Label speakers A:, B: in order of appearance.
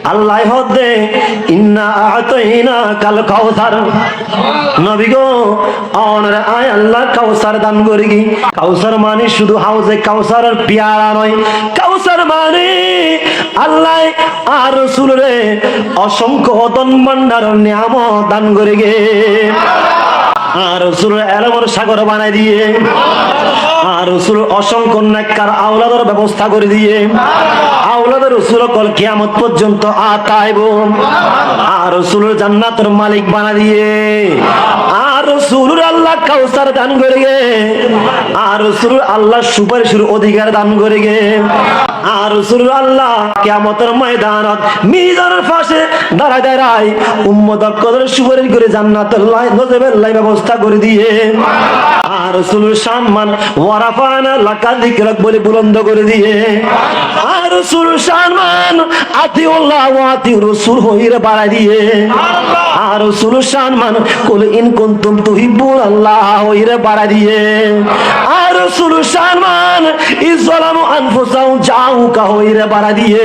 A: আল্লাহ হদে ইন্না আতাইনা কাল কাউসার নবী গো অনর আয় আল্লাহ কাউসার দান করি কি কাউসার মানে শুধু হাউজে কাউসারের পেয়ারা নয় কাউসার মানে আল্লাহ আর রাসূল রে অসংখ্য ধন ভান্ডার নিয়ামত দান করে গে আর রাসূল এলমের সাগর বানাই দিয়ে আর রাসূল অসংখ্য নেককার আওলাদের ব্যবস্থা করে দিয়ে আওলাদের রাসূল কল কিয়ামত পর্যন্ত আতাইব আর রাসূল জান্নাতের মালিক বানা দিয়ে আর রাসূল আল্লাহ কাউসার দান করে গে আর রাসূল আল্লাহ সুপারিশের অধিকার দান করে গে আর রাসূল আল্লাহ কিয়ামতের ময়দানত মিজানের পাশে দাঁড়ায় দাঁড়ায় উম্মতের কদর সুপারিশ করে জান্নাতুল নজবের ব্যবস্থা করে দিয়ে আর রাসূলের সম্মান ওয়ারাফানা লাকা যিকরাক বলে বুলন্দ করে দিয়ে আর রাসূলের সম্মান আতিউল্লাহ ওয়া আতিউর রাসূল হইরে বাড়ায় দিয়ে আর রাসূলের সম্মান কুল ইন কুনতুম তুহিব্বুন আল্লাহ হইরে বাড়ায় দিয়ে আর রাসূলের সম্মান ইযলামু আনফুসাহুম জাউকা হইরে বাড়ায় দিয়ে